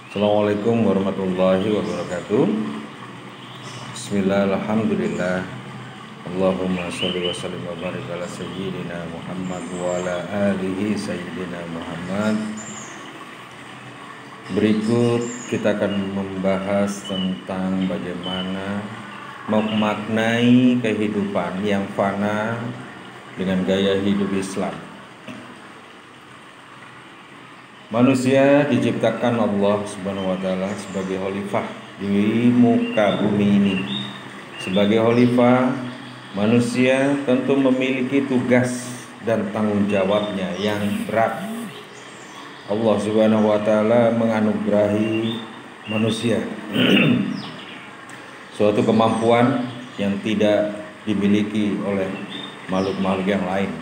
Assalamualaikum warahmatullahi wabarakatuh. Bismillah, alhamdulillah. Allahumma sholli wa sallim wa barik ala sayyidina Muhammad wa ala alihi sayyidina Muhammad. Berikut kita akan membahas tentang bagaimana memaknai kehidupan yang fana dengan gaya hidup Islam. Manusia diciptakan Allah Subhanahu wa taala sebagai khalifah di muka bumi ini. Sebagai khalifah, manusia tentu memiliki tugas dan tanggung jawabnya yang berat. Allah Subhanahu wa taala menganugerahi manusia suatu kemampuan yang tidak dimiliki oleh makhluk-makhluk yang lain.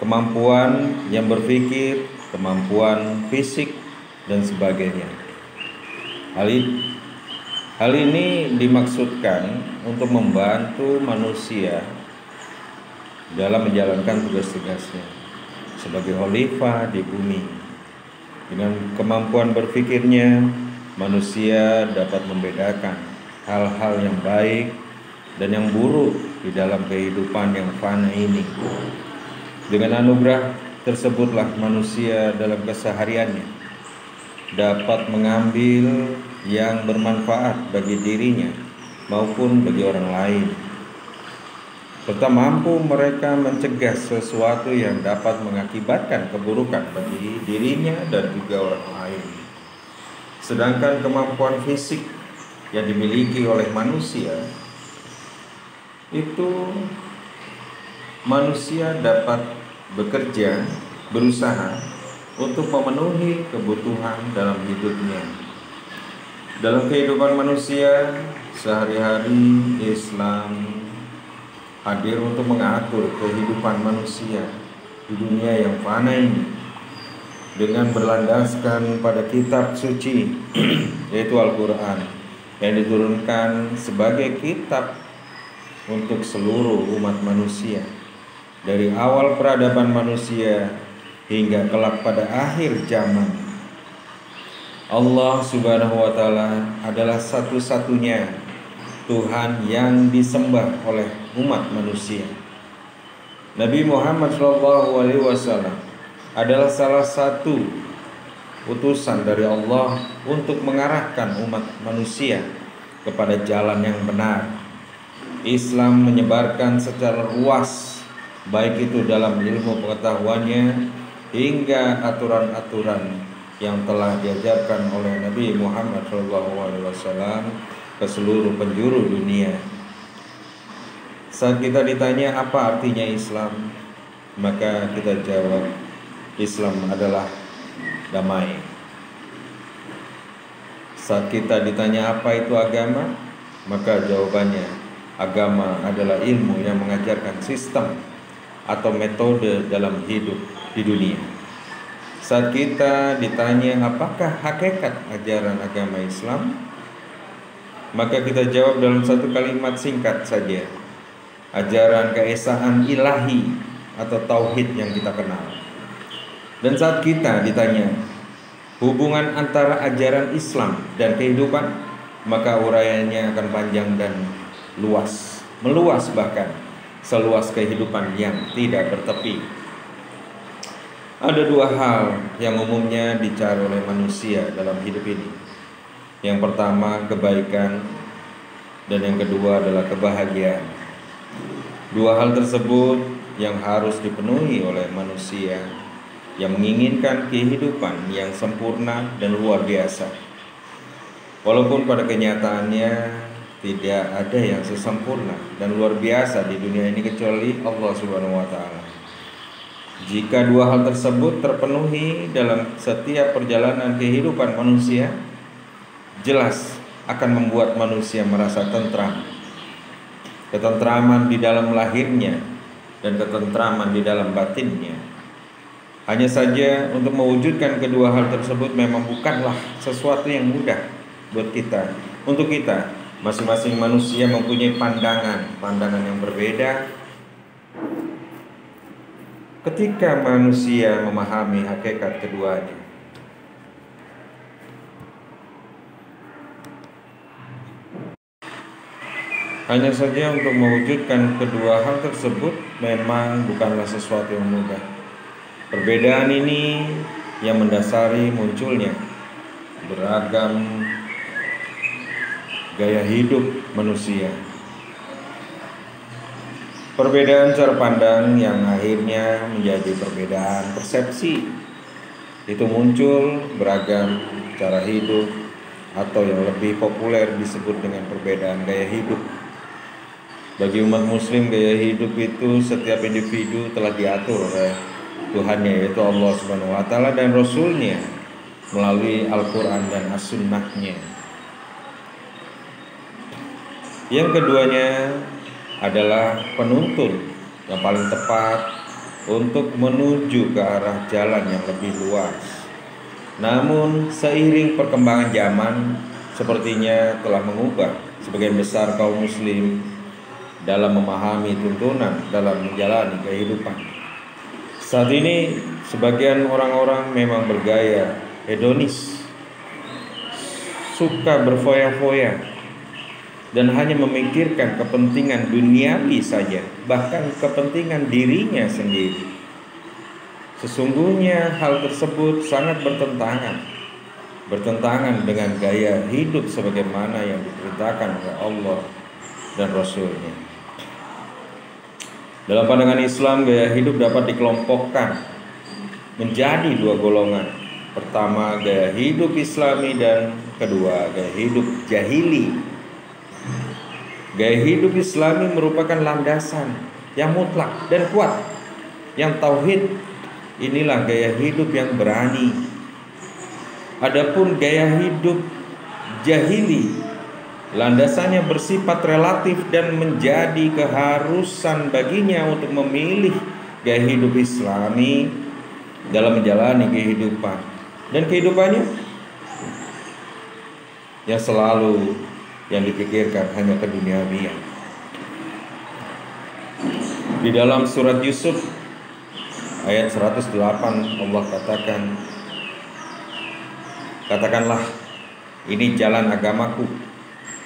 Kemampuan yang berpikir, kemampuan fisik dan sebagainya. Hal ini dimaksudkan untuk membantu manusia dalam menjalankan tugas-tugasnya sebagai khalifah di bumi. Dengan kemampuan berpikirnya, manusia dapat membedakan hal-hal yang baik dan yang buruk di dalam kehidupan yang fana ini. Dengan anugerah tersebutlah manusia dalam kesehariannya dapat mengambil yang bermanfaat bagi dirinya maupun bagi orang lain, serta mampu mereka mencegah sesuatu yang dapat mengakibatkan keburukan bagi dirinya dan juga orang lain. Sedangkan kemampuan fisik yang dimiliki oleh manusia itu manusia dapat bekerja, berusaha untuk memenuhi kebutuhan dalam hidupnya. Dalam kehidupan manusia sehari-hari, Islam hadir untuk mengatur kehidupan manusia di dunia yang fana ini dengan berlandaskan pada kitab suci yaitu Al-Quran yang diturunkan sebagai kitab untuk seluruh umat manusia. Dari awal peradaban manusia hingga kelak pada akhir zaman, Allah Subhanahu wa taala adalah satu-satunya Tuhan yang disembah oleh umat manusia. Nabi Muhammad SAW adalah salah satu utusan dari Allah untuk mengarahkan umat manusia kepada jalan yang benar. Islam menyebarkan secara luas, baik itu dalam ilmu pengetahuannya hingga aturan-aturan yang telah diajarkan oleh Nabi Muhammad SAW ke seluruh penjuru dunia. Saat kita ditanya apa artinya Islam, maka kita jawab, Islam adalah damai. Saat kita ditanya apa itu agama, maka jawabannya, agama adalah ilmu yang mengajarkan sistem atau metode dalam hidup di dunia. Saat kita ditanya apakah hakikat ajaran agama Islam, maka kita jawab dalam satu kalimat singkat saja, ajaran keesaan ilahi atau tauhid yang kita kenal. Dan saat kita ditanya hubungan antara ajaran Islam dan kehidupan, maka uraiannya akan panjang dan luas, meluas bahkan seluas kehidupan yang tidak bertepi. Ada dua hal yang umumnya dicari oleh manusia dalam hidup ini. Yang pertama kebaikan, dan yang kedua adalah kebahagiaan. Dua hal tersebut yang harus dipenuhi oleh manusia yang menginginkan kehidupan yang sempurna dan luar biasa. Walaupun pada kenyataannya tidak ada yang sesempurna dan luar biasa di dunia ini kecuali Allah Subhanahu wa taala. Jika dua hal tersebut terpenuhi dalam setiap perjalanan kehidupan manusia, jelas akan membuat manusia merasa tentram. Ketentraman di dalam lahirnya dan ketentraman di dalam batinnya. Hanya saja untuk mewujudkan kedua hal tersebut memang bukanlah sesuatu yang mudah buat kita. Untuk kita, masing-masing manusia mempunyai pandangan yang berbeda. Ketika manusia memahami hakikat keduanya, Hanya saja untuk mewujudkan kedua hal tersebut memang bukanlah sesuatu yang mudah. Perbedaan ini yang mendasari munculnya beragam gaya hidup manusia. Perbedaan cara pandang yang akhirnya menjadi perbedaan persepsi. Itu muncul beragam cara hidup atau yang lebih populer disebut dengan perbedaan gaya hidup. Bagi umat muslim, gaya hidup itu setiap individu telah diatur oleh Tuhannya, yaitu Allah Subhanahu wa taala dan Rasulnya melalui Al-Quran dan As-Sunnahnya. Yang keduanya adalah penuntun yang paling tepat untuk menuju ke arah jalan yang lebih luas. Namun seiring perkembangan zaman sepertinya telah mengubah sebagian besar kaum muslim dalam memahami tuntunan dalam menjalani kehidupan. Saat ini sebagian orang-orang memang bergaya hedonis, suka berfoya-foya dan hanya memikirkan kepentingan duniawi saja, bahkan kepentingan dirinya sendiri. Sesungguhnya hal tersebut sangat bertentangan dengan gaya hidup sebagaimana yang diperintahkan oleh Allah dan Rasul-Nya. Dalam pandangan Islam, gaya hidup dapat dikelompokkan menjadi dua golongan. Pertama, gaya hidup Islami, dan kedua, gaya hidup jahili. Gaya hidup Islami merupakan landasan yang mutlak dan kuat, yang tauhid. Inilah gaya hidup yang berani. Adapun gaya hidup jahili, landasannya bersifat relatif dan menjadi keharusan baginya untuk memilih gaya hidup Islami dalam menjalani kehidupan, dan kehidupannya yang selalu yang dipikirkan hanya keduniawian. Di dalam surat Yusuf ayat 108 Allah katakanlah, ini jalan agamaku.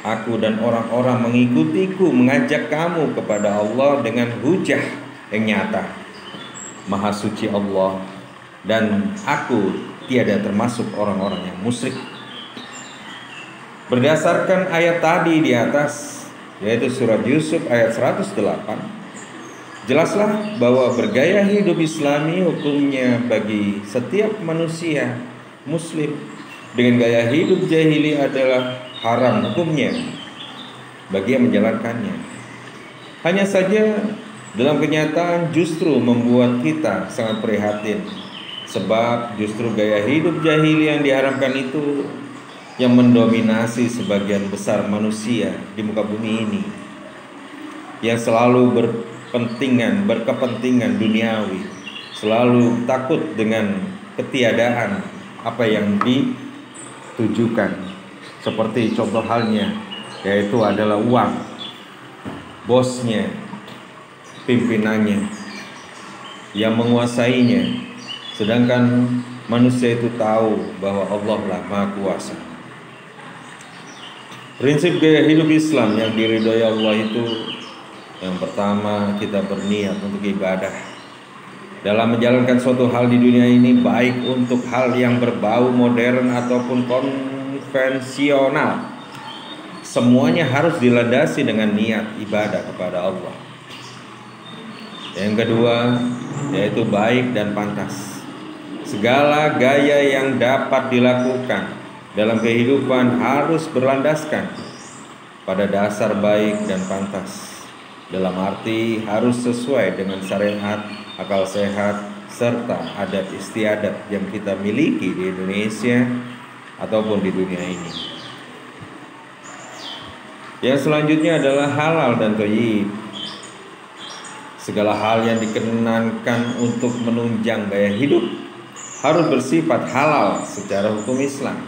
Aku dan orang-orang mengikutiku mengajak kamu kepada Allah dengan hujah yang nyata. Maha suci Allah, dan aku tiada termasuk orang-orang yang musyrik. Berdasarkan ayat tadi di atas, yaitu surat Yusuf ayat 108, jelaslah bahwa bergaya hidup Islami hukumnya bagi setiap manusia muslim dengan gaya hidup jahili adalah haram hukumnya bagi yang menjalankannya. Hanya saja dalam kenyataan justru membuat kita sangat prihatin, sebab justru gaya hidup jahili yang diharamkan itu yang mendominasi sebagian besar manusia di muka bumi ini, yang selalu berkepentingan duniawi, selalu takut dengan ketiadaan apa yang ditujukan. Seperti contoh halnya, yaitu adalah uang, bosnya, pimpinannya, yang menguasainya. Sedangkan manusia itu tahu bahwa Allah lah Maha Kuasa. Prinsip gaya hidup Islam yang diridhoi Allah itu, yang pertama, kita berniat untuk ibadah. Dalam menjalankan suatu hal di dunia ini, baik untuk hal yang berbau modern ataupun konvensional, semuanya harus dilandasi dengan niat ibadah kepada Allah. Yang kedua, yaitu baik dan pantas. Segala gaya yang dapat dilakukan dalam kehidupan harus berlandaskan pada dasar baik dan pantas. Dalam arti harus sesuai dengan syariat, akal sehat, serta adat istiadat yang kita miliki di Indonesia ataupun di dunia ini. Yang selanjutnya adalah halal dan thayyib. Segala hal yang dikenankan untuk menunjang gaya hidup harus bersifat halal secara hukum Islam,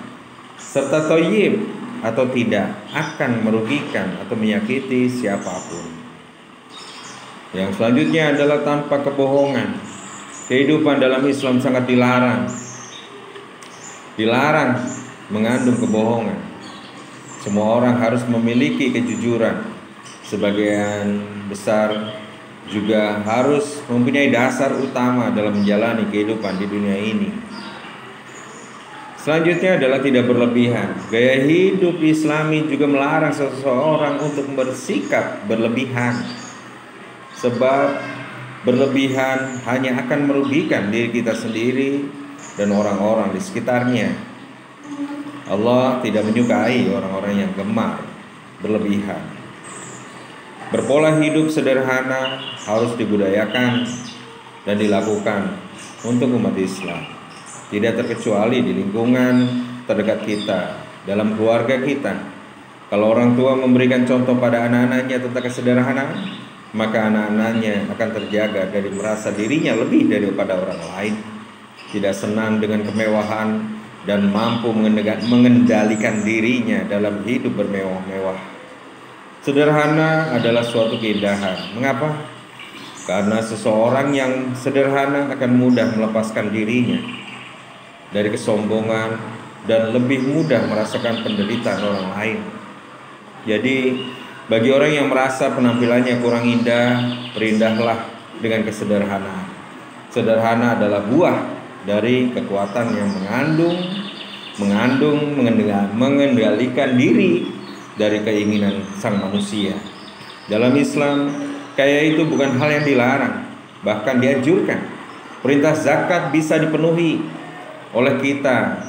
serta thayyib atau tidak akan merugikan atau menyakiti siapapun. Yang selanjutnya adalah tanpa kebohongan. Kehidupan dalam Islam sangat dilarang mengandung kebohongan. Semua orang harus memiliki kejujuran. sebagian besar juga harus mempunyai dasar utama dalam menjalani kehidupan di dunia ini. Selanjutnya adalah tidak berlebihan. Gaya hidup Islami juga melarang seseorang untuk bersikap berlebihan, sebab berlebihan hanya akan merugikan diri kita sendiri dan orang-orang di sekitarnya. Allah tidak menyukai orang-orang yang gemar berlebihan. Berpola hidup sederhana harus dibudayakan dan dilakukan untuk umat Islam, tidak terkecuali di lingkungan terdekat kita, dalam keluarga kita. Kalau orang tua memberikan contoh pada anak-anaknya tentang kesederhanaan, maka anak-anaknya akan terjaga dari merasa dirinya lebih daripada orang lain, tidak senang dengan kemewahan, dan mampu mengendalikan dirinya dalam hidup bermewah-mewah. Sederhana adalah suatu keindahan. Mengapa? Karena seseorang yang sederhana akan mudah melepaskan dirinya dari kesombongan dan lebih mudah merasakan penderitaan orang lain. Jadi, bagi orang yang merasa penampilannya kurang indah, perindahlah dengan kesederhanaan. Sederhana adalah buah dari kekuatan yang mengendalikan diri dari keinginan sang manusia. Dalam Islam, kaya itu bukan hal yang dilarang, bahkan dianjurkan. Perintah zakat bisa dipenuhi oleh kita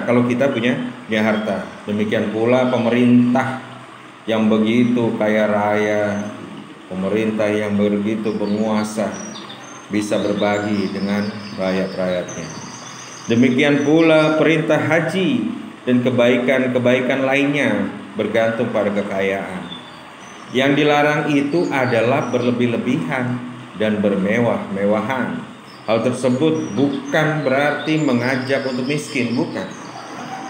kalau kita punya harta. Demikian pula pemerintah yang begitu kaya raya, pemerintah yang begitu berkuasa bisa berbagi dengan rakyat-rakyatnya. Demikian pula perintah haji dan kebaikan-kebaikan lainnya bergantung pada kekayaan. Yang dilarang itu adalah berlebih-lebihan dan bermewah-mewahan. Hal tersebut bukan berarti mengajak untuk miskin, bukan,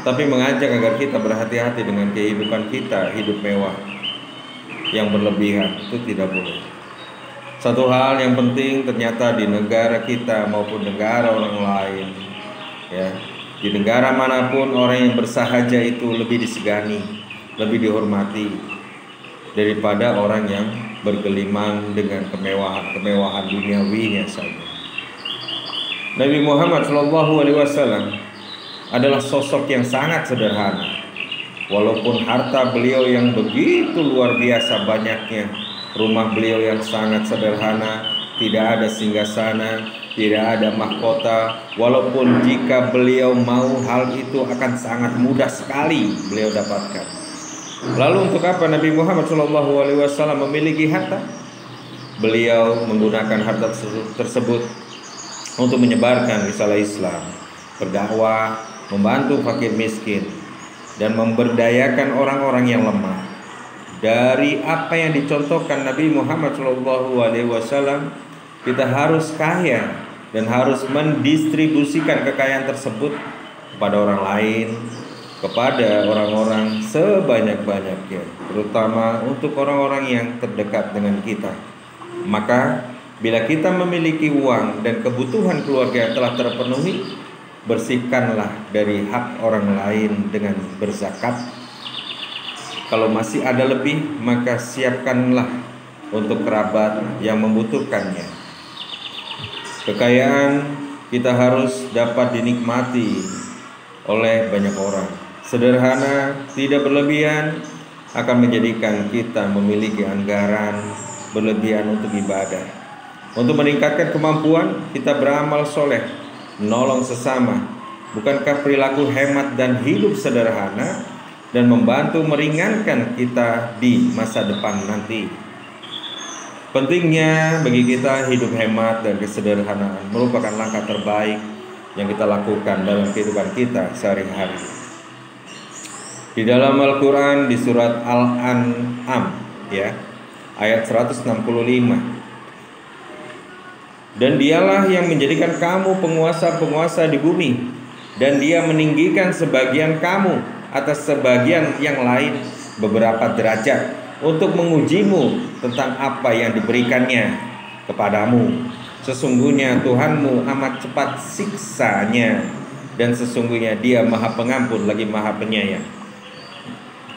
tapi mengajak agar kita berhati-hati dengan kehidupan kita. Hidup mewah yang berlebihan itu tidak boleh. Satu hal yang penting ternyata di negara kita maupun negara orang lain, ya, di negara manapun orang yang bersahaja itu lebih disegani, lebih dihormati daripada orang yang bergelimang dengan kemewahan duniawinya saja. Nabi Muhammad SAW adalah sosok yang sangat sederhana. Walaupun harta beliau yang begitu luar biasa banyaknya, rumah beliau yang sangat sederhana, tidak ada singgasana, tidak ada mahkota. Walaupun jika beliau mau, hal itu akan sangat mudah sekali beliau dapatkan. Lalu untuk apa Nabi Muhammad SAW memiliki harta? Beliau menggunakan harta tersebut untuk menyebarkan risalah Islam, berdakwah, membantu fakir miskin, dan memberdayakan orang-orang yang lemah. Dari apa yang dicontohkan Nabi Muhammad SAW, kita harus kaya dan harus mendistribusikan kekayaan tersebut kepada orang lain, kepada orang-orang sebanyak-banyaknya, terutama untuk orang-orang yang terdekat dengan kita. Maka bila kita memiliki uang dan kebutuhan keluarga yang telah terpenuhi, bersihkanlah dari hak orang lain dengan berzakat. Kalau masih ada lebih, maka siapkanlah untuk kerabat yang membutuhkannya. Kekayaan kita harus dapat dinikmati oleh banyak orang. Sederhana, tidak berlebihan akan menjadikan kita memiliki anggaran berlebihan untuk ibadah. Untuk meningkatkan kemampuan, kita beramal soleh, menolong sesama. Bukankah perilaku hemat dan hidup sederhana dan membantu meringankan kita di masa depan nanti? Pentingnya bagi kita hidup hemat dan kesederhanaan merupakan langkah terbaik yang kita lakukan dalam kehidupan kita sehari-hari. Di dalam Al-Quran di surat Al-An'am, ya, ayat 165. Dan dialah yang menjadikan kamu penguasa-penguasa di bumi, dan dia meninggikan sebagian kamu atas sebagian yang lain beberapa derajat untuk mengujimu tentang apa yang diberikannya kepadamu. Sesungguhnya Tuhanmu amat cepat siksanya, dan sesungguhnya Dia Maha Pengampun lagi Maha Penyayang.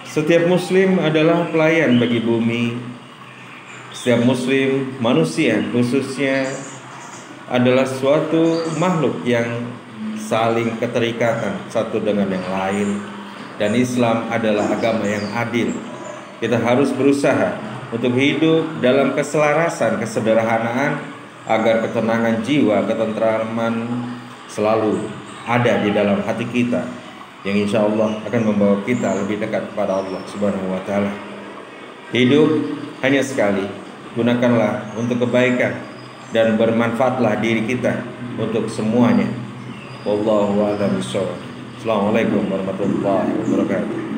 Setiap muslim adalah pelayan bagi bumi. Setiap muslim, manusia khususnya, adalah suatu makhluk yang saling keterikatan satu dengan yang lain. Dan Islam adalah agama yang adil. Kita harus berusaha untuk hidup dalam keselarasan, kesederhanaan, agar ketenangan jiwa, ketentraman selalu ada di dalam hati kita, yang insya Allah akan membawa kita lebih dekat kepada Allah Subhanahu wa Ta'ala. Hidup hanya sekali, gunakanlah untuk kebaikan dan bermanfaatlah diri kita untuk semuanya. Wallahu a'lam bishawab. Assalamualaikum warahmatullahi wabarakatuh.